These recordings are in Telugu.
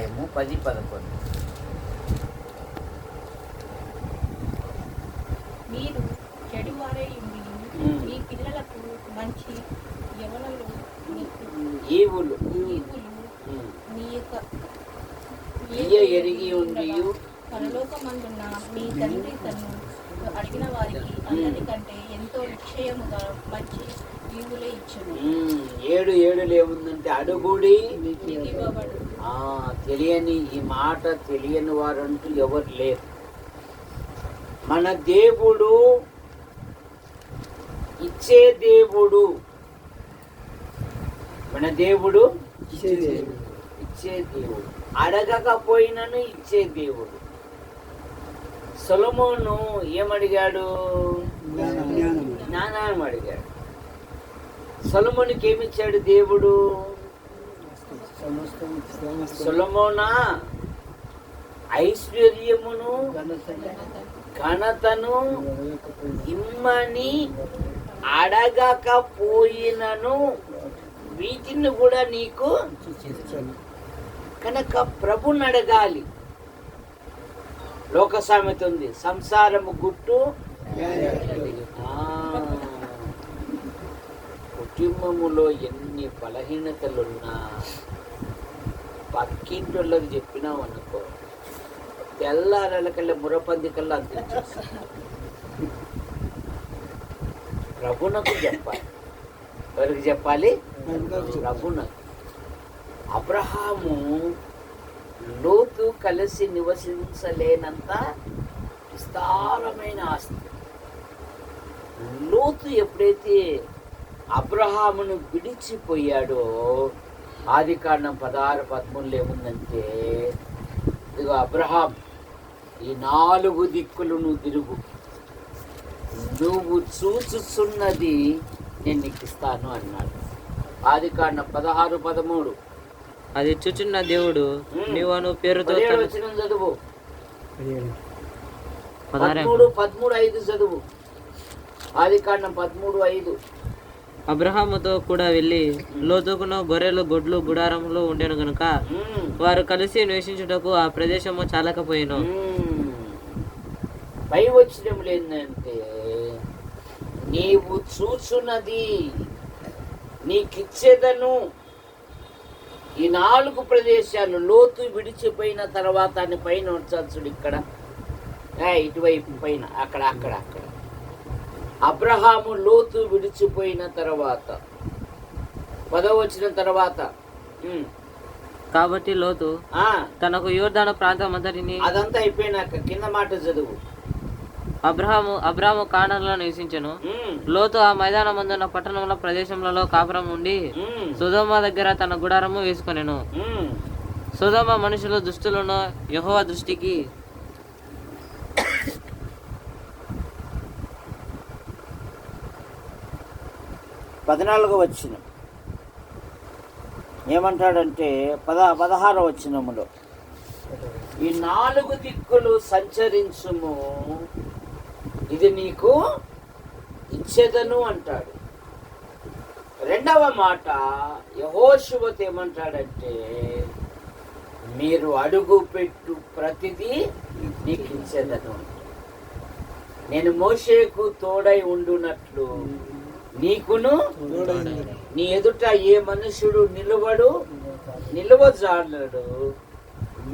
10-11 మీరు చెడువారై ఉండి మీ పిల్లలకు మంచి యవనులు ఈవులు ఎరిగి ఉండి పరలోకమందున్న మీ తండ్రి తను అడిగిన వారికి అందరికంటే ఎంతో నిశ్చయముగా మంచి ఈవులే ఇచ్చును. 7:7 ఏముందంటే అడుగుడి ఇవ్వబడు. తెలియని ఈ మాట తెలియని వారంటూ ఎవరు లేరు. మన దేవుడు ఇచ్చే దేవుడు. మన దేవుడు ఇచ్చే దేవుడు, అడగకపోయినను ఇచ్చే దేవుడు. సొలొమోను ఏమడిగాడు? జ్ఞానం అడిగాడు. సొలొమోనుకి ఏమిచ్చాడు దేవుడు? సొలొమోనా ఐశ్వర్యమును ఘనతను ఇమ్మని అడగకపోయినను వీటిని కూడా నీకు కనుక ప్రభుని అడగాలి. లోక సామెత ఉంది, సంసారము గుట్టు. కుటుంబములో ఎన్ని బలహీనతలున్నా పక్కింటోళ్ళకి చెప్పినావు అనుకో, తెల్లారలకల్లా మురపంది కల్లా అందించేస్తా. ప్రభునకు చెప్పాలి. ఎవరికి చెప్పాలి? ప్రభునకు. అబ్రహాము లోతు కలిసి నివసించలేనంత విస్తారమైన ఆస్తి. లోతు ఎప్పుడైతే అబ్రహామును విడిచిపోయాడో, ఆదికాండం 16-13 ఏముందంటే, ఇదిగో అబ్రహాం, ఈ 4 దిక్కులు నువ్వు తిరుగు, నువ్వు చూచుచున్నది నేను నీకు ఇస్తాను అన్నాడు. ఆదికాండం 16-13. అది చూచున్న దేవుడు నీవు పేరుతో చదువు. 13-5 చదువు. ఆదికాండం 13:5. అబ్రహాముతో కూడా వెళ్ళి లోతుకును గొర్రెలు గొడ్లు గుడారంలో ఉండేను గనుక వారు కలిసి నివసించుటకు ఆ ప్రదేశము చాలకపోయాను. పై వచ్చినప్పుడు ఏంటంటే, నీవు చూచున్నది నీకిచ్చేదను. ఈ 4 ప్రదేశాలు లోతు విడిచిపోయిన తర్వాత అని పైన వచ్చాల్సుడు. ఇక్కడ ఇటువైపు పైన, అక్కడ అక్కడ అక్కడ. అబ్రహాము లోతు విడిచిపోయిన తర్వాత 10వ వచనం తర్వాత, కాబట్టి లోతు తనకు యోర్దాను ప్రాంతం అంతటిని, అదంతా అయిపోయినాక కింద మాట చదువు. అబ్రాము కానానులో నివసించెను. లోతు ఆ మైదానమందున్న పట్టణంలో ప్రదేశములలో కాపురం ఉండి సొదొమ దగ్గర తన గుడారము వేసుకొనెను. సొదొమ మనుషులు దుష్టులను యెహోవా దృష్టికి 14వ వచనం ఏమంటాడంటే, 16వ వచనములో, ఈ 4 దిక్కులు సంచరించుము, ఇది నీకు ఇచ్చేదను అంటాడు. 2వ మాట యెహోషువతో ఏమంటాడంటే, మీరు అడుగు పెట్టు ప్రతిదీ నీకు ఇచ్చేదను. నేను మోషేకు తోడై ఉండునట్లు నీకును నీ ఎదుట ఏ మనుషుడు నిలువజాలడు.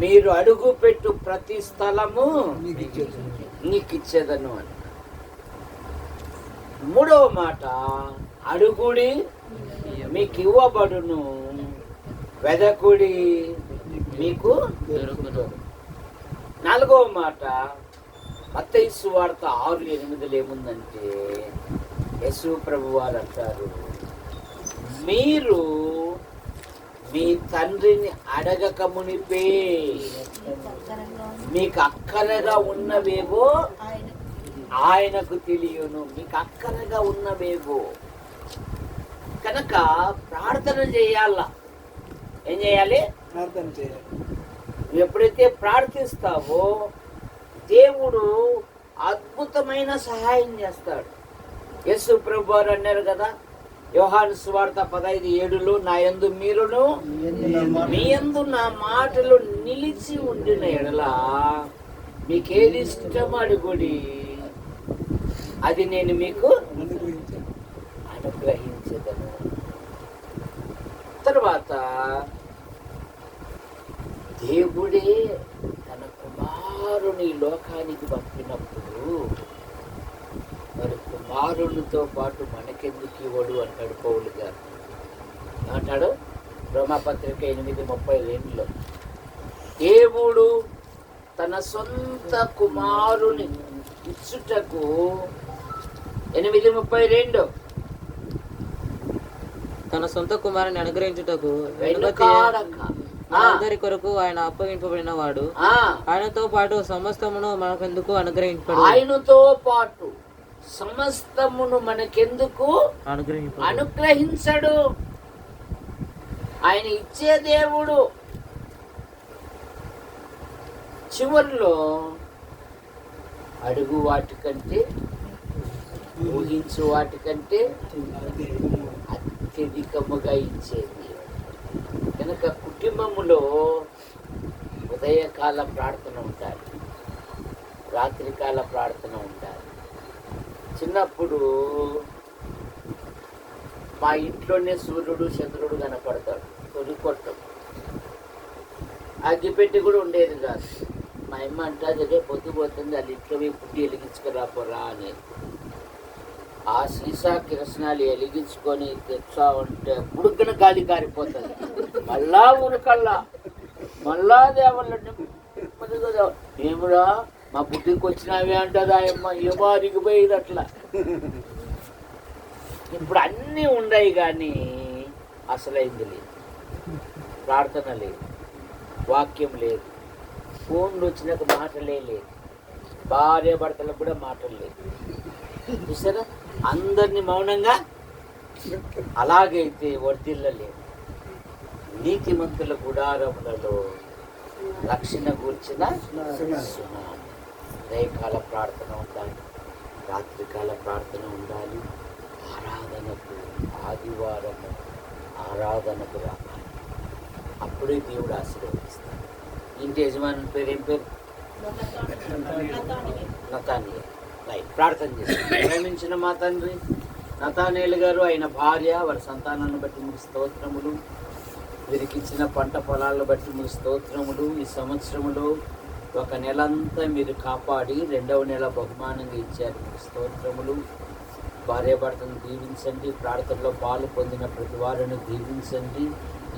మీరు అడుగు పెట్టు ప్రతి స్థలము నీకు ఇచ్చేదను అని. 3వ మాట, అడుగుడి మీకు ఇవ్వబడును, వెదకుడి మీకు దొరుకును. 4వ మాట మత్తయి సువార్త 6:8 ఏముందంటే, యేసు ప్రభు వారు అంటారు, మీరు మీ తండ్రిని అడగక మునిపే మీకు అక్కరగా ఉన్నవేవో ఆయనకు తెలియను. మీకు అక్కరగా ఉన్నవేవో కనుక ప్రార్థన చేయాల. ఏం చేయాలి? ప్రార్థన చేయాలి. ఎప్పుడైతే ప్రార్థిస్తావో దేవుడు అద్భుతమైన సహాయం చేస్తాడు. యేసు ప్రభు వారు అన్నారు కదా, యోహాను సువార్త 15:7 నా యందు మీరును మీ యందు నా మాటలు నిలిచి ఉండిన ఎడల మీకేది ఇష్టం అడుగుడి, అది నేను మీకు అనుగ్రహించదను. తర్వాత దేవుడే తన కుమారుని లోకానికి పంపినప్పుడు మరి కుమారునితో పాటు మనకెందుకు ఇవ్వడు అంటాడు పౌలు గారు. ఏమంటాడు? రోమాపత్రిక 8:32 దేవుడు తన సొంత కుమారుని ఇచ్చుటకు 8:32 తన సొంత కుమారుని అనుగ్రహించుటకు వెనుకాడక అందరి కొరకు ఆయన అప్పగింపబడిన వాడు ఆయనతో పాటు సమస్తమును మనకెందుకు అనుగ్రహింపడు. ఆయనతో పాటు సమస్తమును మనకెందుకు అనుగ్రహింపడు. అనుగ్రహించడు. ఆయన ఇచ్చే దేవుడు. చివరిలో అడుగు వాటికంటే ఊహించు వాటికంటే అత్యధికముగా ఇచ్చేది. కనుక కుటుంబములో ఉదయకాల ప్రార్థన ఉండాలి, రాత్రికాల ప్రార్థన ఉండాలి. చిన్నప్పుడు మా ఇంట్లోనే సూర్యుడు చంద్రుడు కనపడతాడు, తొలికొట్టం అగ్గిపెట్టి కూడా ఉండేది కాదు. మా అమ్మ అంటాది రేపు పొద్దుపోతుంది వాళ్ళ ఇంట్లో పుట్టి వెలిగించుకురాపోరా అనేది. ఆ సీసా కిరసనాలు వెలిగించుకొని తెచ్చా ఉంటే ఉడుకున గాలి కారిపోతుంది. మళ్ళా ఉరకల్లా మళ్ళా దేవుళ్ళ ఏమురా మా పుట్టికి వచ్చినవి అంటదా అమ్మ, ఏమో అరిగిపోయింది అట్లా. ఇప్పుడు అన్నీ ఉన్నాయి కానీ అసలైంది లేదు, ప్రార్థన లేదు, వాక్యం లేదు, ఫోన్లు వచ్చినాక మాటలే లేదు, భార్య భర్తలకు కూడా మాటలు లేదు. చూసారా అందరినీ మౌనంగా. అలాగైతే వర్ధిల్లలేదు. నీతిమంతుల గుడారములలో రక్షణ కూర్చిన ఉదయకాల ప్రార్థన ఉండాలి, రాత్రికాల ప్రార్థన ఉండాలి. ఆరాధనకు ఆదివారము ఆరాధనకు రావాలి. అప్పుడే దేవుడు ఆశీర్వదిస్తాడు. ఇంటి యజమాని పేరు ఏం పేరు? నతానియేలు. రైట్, ప్రార్థన చేస్తాం. ప్రేమించిన మా తండ్రి నతానియేలు గారు, ఆయన భార్య, వారి సంతానాన్ని బట్టి మీకు స్తోత్రములు. వీరికి ఇచ్చిన పంట పొలాలను బట్టి మీకు స్తోత్రములు. ఈ సంవత్సరములో ఒక నెలంతా మీరు కాపాడి 2వ నెల బహుమానంగా ఇచ్చారు, మీకు స్తోత్రములు. భార్యాభర్తను దీవించండి. ప్రార్థనలో పాలు పొందిన ప్రతి వారిని దీవించండి.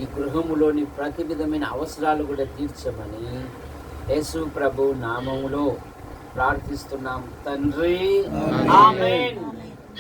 ఈ గృహములోని ప్రతి విధమైన అవసరాలు కూడా తీర్చమని యేసు ప్రభు నామములో ప్రార్థిస్తున్నాం తండ్రి. ఆమేన్.